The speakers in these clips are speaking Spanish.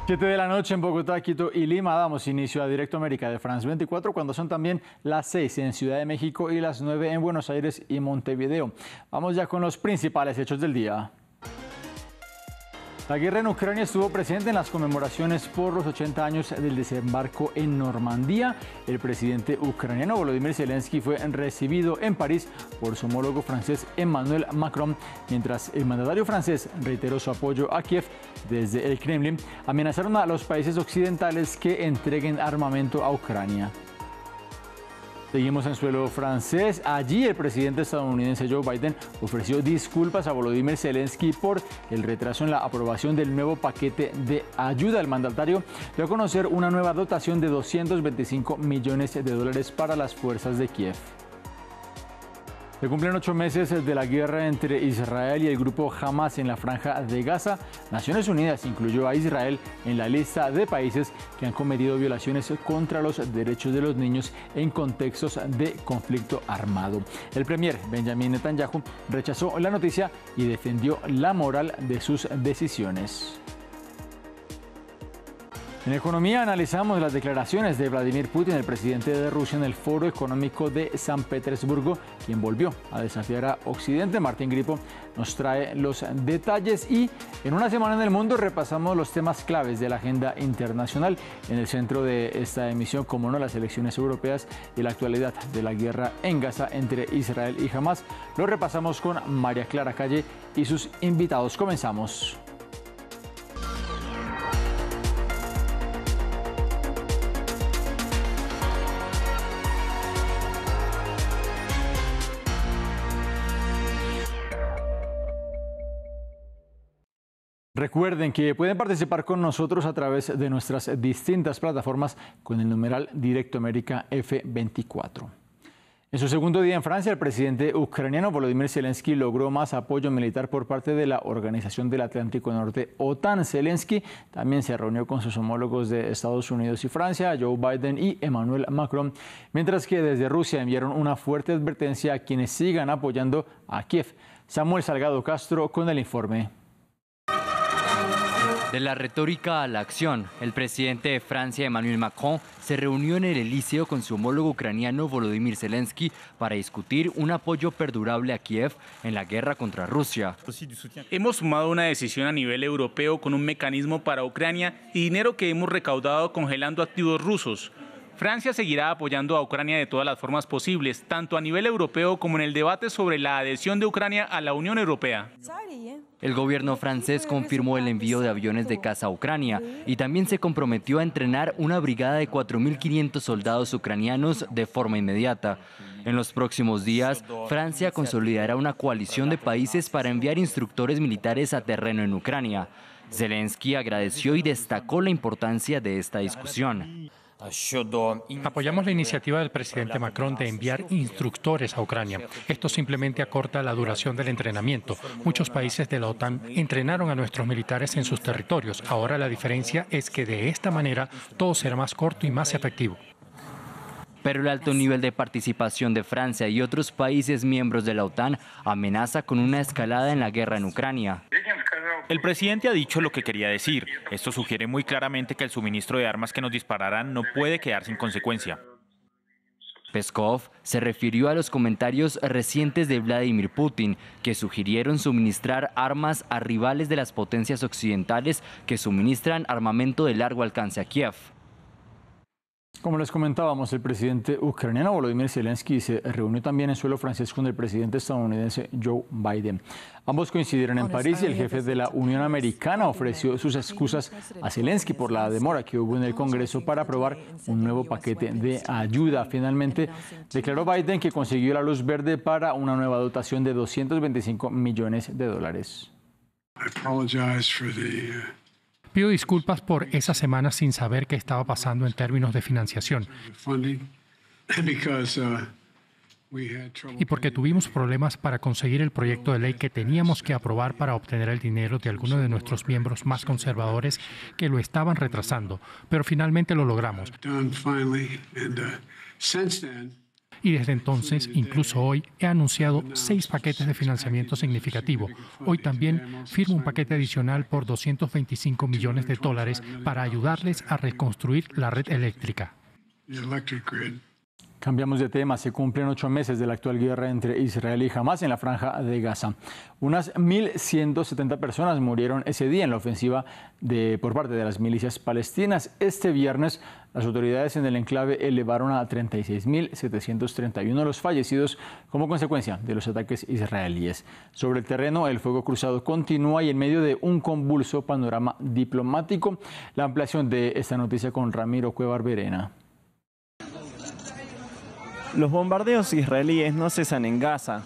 7 de la noche en Bogotá, Quito y Lima. Damos inicio a Directo América de France 24 cuando son también las 6 en Ciudad de México y las 9 en Buenos Aires y Montevideo. Vamos ya con los principales hechos del día. La guerra en Ucrania estuvo presente en las conmemoraciones por los 80 años del desembarco en Normandía. El presidente ucraniano Volodymyr Zelensky fue recibido en París por su homólogo francés Emmanuel Macron, mientras el mandatario francés reiteró su apoyo a Kiev. Desde el Kremlin amenazaron a los países occidentales que entreguen armamento a Ucrania. Seguimos en suelo francés. Allí el presidente estadounidense Joe Biden ofreció disculpas a Volodymyr Zelensky por el retraso en la aprobación del nuevo paquete de ayuda. El mandatario dio a conocer una nueva dotación de $225 millones para las fuerzas de Kiev. Se cumplen 8 meses de la guerra entre Israel y el grupo Hamas en la Franja de Gaza. Naciones Unidas incluyó a Israel en la lista de países que han cometido violaciones contra los derechos de los niños en contextos de conflicto armado. El premier Benjamin Netanyahu rechazó la noticia y defendió la moral de sus decisiones. En economía analizamos las declaraciones de Vladimir Putin, el presidente de Rusia, en el Foro Económico de San Petersburgo, quien volvió a desafiar a Occidente. Martín Gripo nos trae los detalles y en una semana en el mundo repasamos los temas claves de la agenda internacional. En el centro de esta emisión, como no, las elecciones europeas y la actualidad de la guerra en Gaza entre Israel y Hamas. Lo repasamos con María Clara Calle y sus invitados. Comenzamos. Recuerden que pueden participar con nosotros a través de nuestras distintas plataformas con el numeral Directo América F24. En su segundo día en Francia, el presidente ucraniano Volodymyr Zelensky logró más apoyo militar por parte de la Organización del Atlántico Norte, OTAN. Zelensky también se reunió con sus homólogos de Estados Unidos y Francia, Joe Biden y Emmanuel Macron, mientras que desde Rusia enviaron una fuerte advertencia a quienes sigan apoyando a Kiev. Samuel Salgado Castro con el informe. De la retórica a la acción, el presidente de Francia, Emmanuel Macron, se reunió en el Elíseo con su homólogo ucraniano Volodymyr Zelensky para discutir un apoyo perdurable a Kiev en la guerra contra Rusia. Hemos tomado una decisión a nivel europeo con un mecanismo para Ucrania y dinero que hemos recaudado congelando activos rusos. Francia seguirá apoyando a Ucrania de todas las formas posibles, tanto a nivel europeo como en el debate sobre la adhesión de Ucrania a la Unión Europea. El gobierno francés confirmó el envío de aviones de caza a Ucrania y también se comprometió a entrenar una brigada de 4.500 soldados ucranianos de forma inmediata. En los próximos días, Francia consolidará una coalición de países para enviar instructores militares a terreno en Ucrania. Zelensky agradeció y destacó la importancia de esta discusión. Apoyamos la iniciativa del presidente Macron de enviar instructores a Ucrania. Esto simplemente acorta la duración del entrenamiento. Muchos países de la OTAN entrenaron a nuestros militares en sus territorios. Ahora la diferencia es que de esta manera todo será más corto y más efectivo. Pero el alto nivel de participación de Francia y otros países miembros de la OTAN amenaza con una escalada en la guerra en Ucrania. El presidente ha dicho lo que quería decir. Esto sugiere muy claramente que el suministro de armas que nos dispararán no puede quedar sin consecuencia. Peskov se refirió a los comentarios recientes de Vladimir Putin, que sugirieron suministrar armas a rivales de las potencias occidentales que suministran armamento de largo alcance a Kiev. Como les comentábamos, el presidente ucraniano Volodymyr Zelensky se reunió también en suelo francés con el presidente estadounidense Joe Biden. Ambos coincidieron en París y el jefe de la Unión Americana ofreció sus excusas a Zelensky por la demora que hubo en el Congreso para aprobar un nuevo paquete de ayuda. Finalmente, declaró Biden que consiguió la luz verde para una nueva dotación de $225 millones. Pido disculpas por esas semanas sin saber qué estaba pasando en términos de financiación y porque tuvimos problemas para conseguir el proyecto de ley que teníamos que aprobar para obtener el dinero de algunos de nuestros miembros más conservadores que lo estaban retrasando, pero finalmente lo logramos. Y desde entonces, incluso hoy, he anunciado 6 paquetes de financiamiento significativo. Hoy también firmo un paquete adicional por $225 millones para ayudarles a reconstruir la red eléctrica. Cambiamos de tema. Se cumplen 8 meses de la actual guerra entre Israel y Hamás en la franja de Gaza. Unas 1.170 personas murieron ese día en la ofensiva por parte de las milicias palestinas. Este viernes, las autoridades en el enclave elevaron a 36.731 los fallecidos como consecuencia de los ataques israelíes. Sobre el terreno, el fuego cruzado continúa y en medio de un convulso panorama diplomático. La ampliación de esta noticia con Ramiro Cuevar Verena. Los bombardeos israelíes no cesan en Gaza.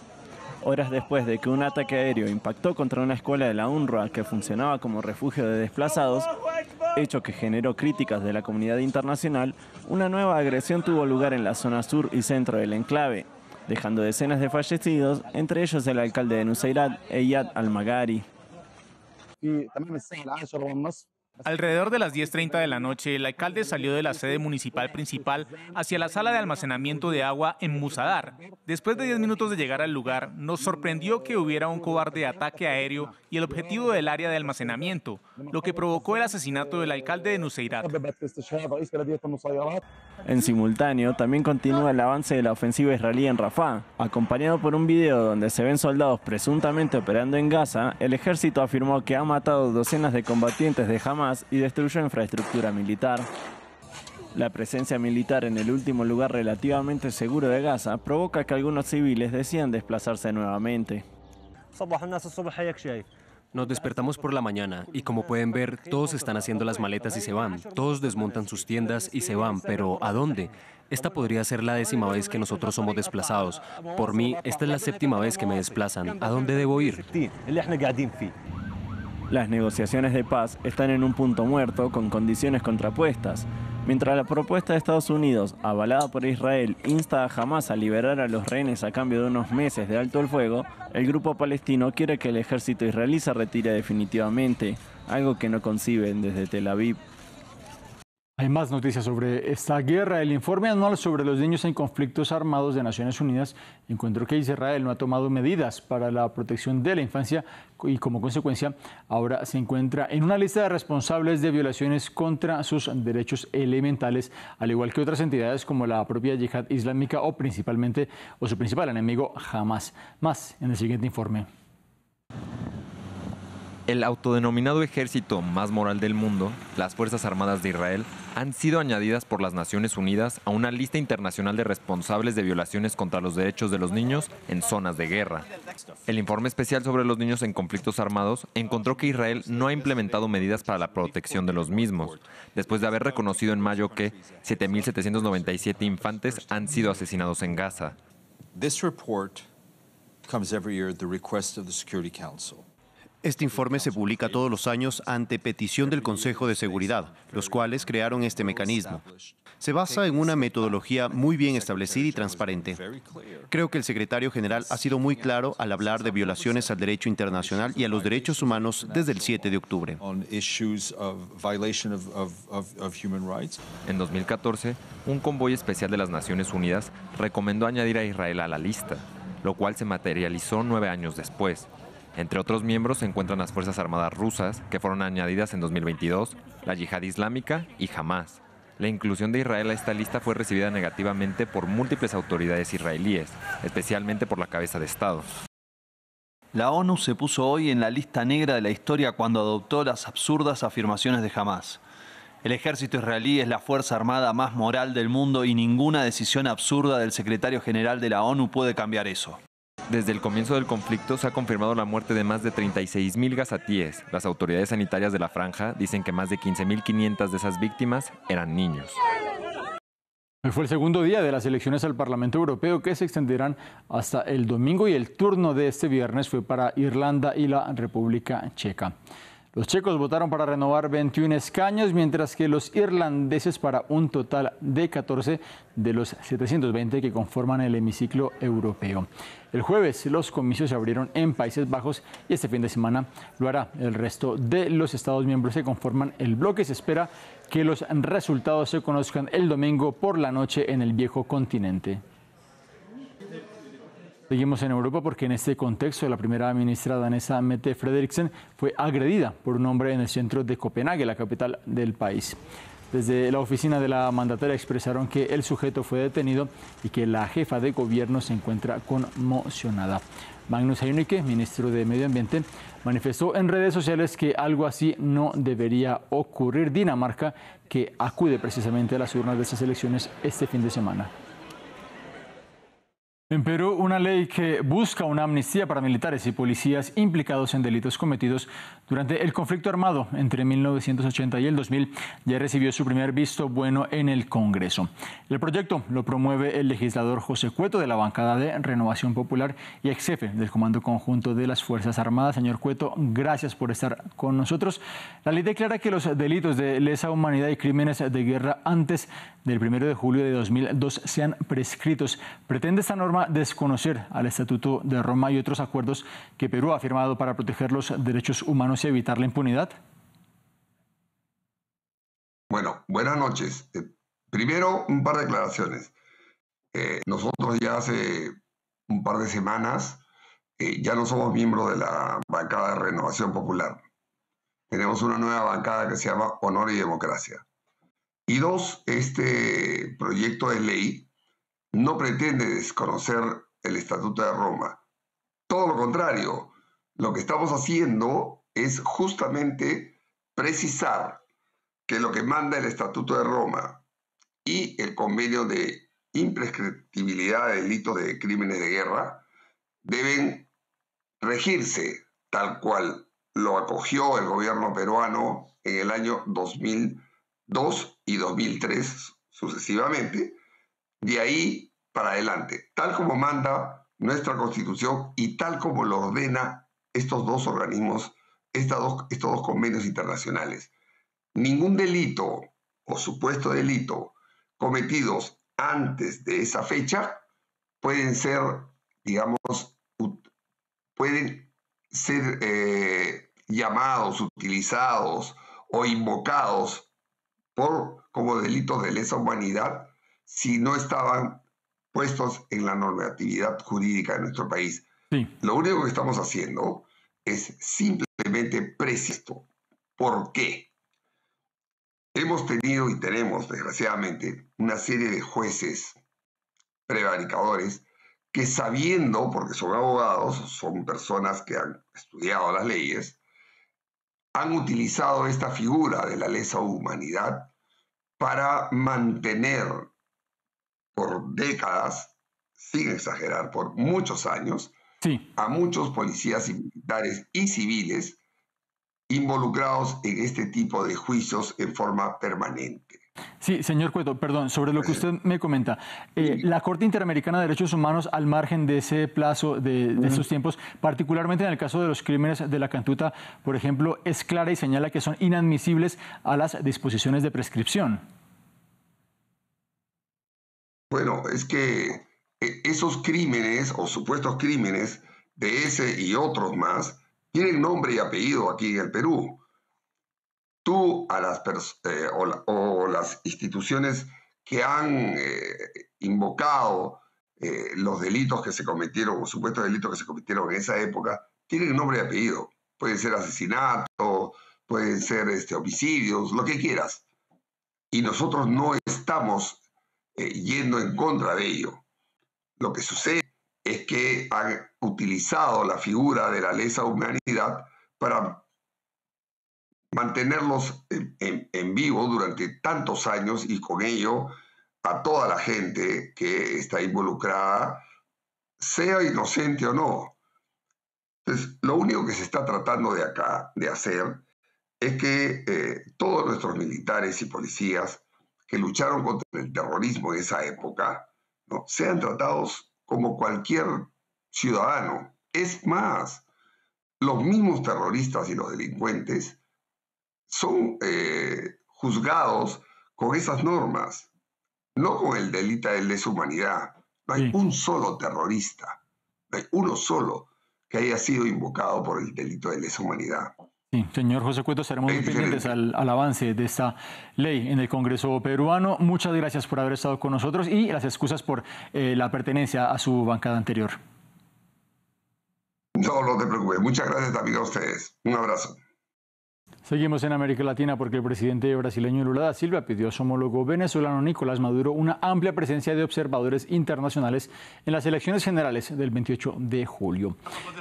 Horas después de que un ataque aéreo impactó contra una escuela de la UNRWA que funcionaba como refugio de desplazados, hecho que generó críticas de la comunidad internacional, una nueva agresión tuvo lugar en la zona sur y centro del enclave, dejando decenas de fallecidos, entre ellos el alcalde de Nuseirat, Eyad al-Magari. Alrededor de las 10:30 de la noche, el alcalde salió de la sede municipal principal hacia la sala de almacenamiento de agua en Musadar. Después de 10 minutos de llegar al lugar, nos sorprendió que hubiera un cobarde ataque aéreo y el objetivo del área de almacenamiento, lo que provocó el asesinato del alcalde de Nuseirat. En simultáneo, también continúa el avance de la ofensiva israelí en Rafah. Acompañado por un video donde se ven soldados presuntamente operando en Gaza, el ejército afirmó que ha matado docenas de combatientes de Hamás y destruyó infraestructura militar. La presencia militar en el último lugar relativamente seguro de Gaza provoca que algunos civiles decidan desplazarse nuevamente. Nos despertamos por la mañana y como pueden ver, todos están haciendo las maletas y se van. Todos desmontan sus tiendas y se van, pero ¿a dónde? Esta podría ser la 10ª vez que nosotros somos desplazados. Por mí, esta es la 7ª vez que me desplazan. ¿A dónde debo ir? Las negociaciones de paz están en un punto muerto con condiciones contrapuestas. Mientras la propuesta de Estados Unidos, avalada por Israel, insta a Hamás a liberar a los rehenes a cambio de unos meses de alto el fuego, el grupo palestino quiere que el ejército israelí se retire definitivamente, algo que no conciben desde Tel Aviv. Hay más noticias sobre esta guerra. El informe anual sobre los niños en conflictos armados de Naciones Unidas encontró que Israel no ha tomado medidas para la protección de la infancia y como consecuencia ahora se encuentra en una lista de responsables de violaciones contra sus derechos elementales, al igual que otras entidades como la propia Yihad Islámica o su principal enemigo, Hamás. Más en el siguiente informe. El autodenominado ejército más moral del mundo, las Fuerzas Armadas de Israel, han sido añadidas por las Naciones Unidas a una lista internacional de responsables de violaciones contra los derechos de los niños en zonas de guerra. El informe especial sobre los niños en conflictos armados encontró que Israel no ha implementado medidas para la protección de los mismos, después de haber reconocido en mayo que 7.797 infantes han sido asesinados en Gaza. This report comes every year at the request of the Security Council. Este informe se publica todos los años ante petición del Consejo de Seguridad, los cuales crearon este mecanismo. Se basa en una metodología muy bien establecida y transparente. Creo que el secretario general ha sido muy claro al hablar de violaciones al derecho internacional y a los derechos humanos desde el 7 de octubre. En 2014, un convoy especial de las Naciones Unidas recomendó añadir a Israel a la lista, lo cual se materializó 9 años después. Entre otros miembros se encuentran las Fuerzas Armadas rusas, que fueron añadidas en 2022, la Yihad Islámica y Hamás. La inclusión de Israel a esta lista fue recibida negativamente por múltiples autoridades israelíes, especialmente por la cabeza de Estado. La ONU se puso hoy en la lista negra de la historia cuando adoptó las absurdas afirmaciones de Hamás. El ejército israelí es la fuerza armada más moral del mundo y ninguna decisión absurda del secretario general de la ONU puede cambiar eso. Desde el comienzo del conflicto se ha confirmado la muerte de más de 36.000 gazatíes. Las autoridades sanitarias de la franja dicen que más de 15.500 de esas víctimas eran niños. Hoy fue el segundo día de las elecciones al Parlamento Europeo que se extenderán hasta el domingo y el turno de este viernes fue para Irlanda y la República Checa. Los checos votaron para renovar 21 escaños, mientras que los irlandeses para un total de 14 de los 720 que conforman el hemiciclo europeo. El jueves los comicios se abrieron en Países Bajos y este fin de semana lo hará el resto de los Estados miembros que conforman el bloque. Se espera que los resultados se conozcan el domingo por la noche en el viejo continente. Seguimos en Europa porque en este contexto la primera ministra danesa Mette Frederiksen fue agredida por un hombre en el centro de Copenhague, la capital del país. Desde la oficina de la mandataria expresaron que el sujeto fue detenido y que la jefa de gobierno se encuentra conmocionada. Magnus Heunicke, ministro de Medio Ambiente, manifestó en redes sociales que algo así no debería ocurrir. Dinamarca, que acude precisamente a las urnas de estas elecciones este fin de semana. En Perú, una ley que busca una amnistía para militares y policías implicados en delitos cometidos durante el conflicto armado entre 1980 y el 2000 ya recibió su primer visto bueno en el Congreso. El proyecto lo promueve el legislador José Cueto de la bancada de Renovación Popular y ex jefe del Comando Conjunto de las Fuerzas Armadas. Señor Cueto, gracias por estar con nosotros. La ley declara que los delitos de lesa humanidad y crímenes de guerra antes del 1 de julio de 2002 sean prescritos. ¿Pretende esta norma desconocer al Estatuto de Roma y otros acuerdos que Perú ha firmado para proteger los derechos humanos y evitar la impunidad? Bueno, buenas noches. Primero, un par de declaraciones. Nosotros ya hace un par de semanas ya no somos miembros de la bancada de Renovación Popular. Tenemos una nueva bancada que se llama Honor y Democracia. Y dos, este proyecto de ley no pretende desconocer el Estatuto de Roma. Todo lo contrario, lo que estamos haciendo es justamente precisar que lo que manda el Estatuto de Roma y el convenio de imprescriptibilidad de delitos de crímenes de guerra deben regirse tal cual lo acogió el gobierno peruano en el año 2002 y 2003 sucesivamente. De ahí para adelante, tal como manda nuestra Constitución y tal como lo ordena estos dos organismos, estos dos convenios internacionales. Ningún delito o supuesto delito cometidos antes de esa fecha pueden ser, digamos, llamados, utilizados o invocados como delitos de lesa humanidad si no estaban puestos en la normatividad jurídica de nuestro país. Sí. Lo único que estamos haciendo es simplemente preciso. ¿Por qué? Hemos tenido y tenemos, desgraciadamente, una serie de jueces prevaricadores que, sabiendo, porque son abogados, son personas que han estudiado las leyes, han utilizado esta figura de la lesa humanidad para mantener por décadas, sin exagerar, por muchos años, sí, a muchos policías y militares y civiles involucrados en este tipo de juicios en forma permanente. Sí, señor Cueto, perdón, sobre lo que usted me comenta. La Corte Interamericana de Derechos Humanos, al margen de ese plazo, de esos tiempos, particularmente en el caso de los crímenes de la Cantuta, por ejemplo, es clara y señala que son inadmisibles a las disposiciones de prescripción. Bueno, es que esos crímenes o supuestos crímenes de ese y otros más tienen nombre y apellido aquí en el Perú. Tú a las instituciones que han invocado los delitos que se cometieron o supuestos delitos que se cometieron en esa época tienen nombre y apellido. Pueden ser asesinatos, pueden ser homicidios, lo que quieras. Y nosotros no estamos yendo en contra de ello. Lo que sucede es que han utilizado la figura de la lesa humanidad para mantenerlos en vivo durante tantos años y con ello a toda la gente que está involucrada, sea inocente o no. Entonces, lo único que se está tratando de hacer es que todos nuestros militares y policías que lucharon contra el terrorismo en esa época, ¿no?, sean tratados como cualquier ciudadano. Es más, los mismos terroristas y los delincuentes son juzgados con esas normas, no con el delito de lesa humanidad. No hay un solo terrorista, no hay uno solo que haya sido invocado por el delito de lesa humanidad. Sí, señor José Cueto, estaremos muy pendientes al avance de esta ley en el Congreso peruano. Muchas gracias por haber estado con nosotros y las excusas por la pertenencia a su bancada anterior. No te preocupes. Muchas gracias también a ustedes. Un abrazo. Seguimos en América Latina porque el presidente brasileño Lula da Silva pidió a su homólogo venezolano Nicolás Maduro una amplia presencia de observadores internacionales en las elecciones generales del 28 de julio.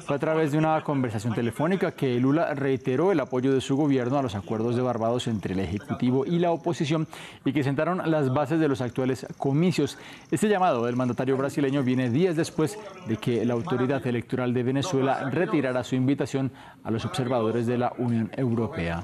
Fue a través de una conversación telefónica que Lula reiteró el apoyo de su gobierno a los acuerdos de Barbados entre el Ejecutivo y la oposición y que sentaron las bases de los actuales comicios. Este llamado del mandatario brasileño viene días después de que la autoridad electoral de Venezuela retirara su invitación a los observadores de la Unión Europea.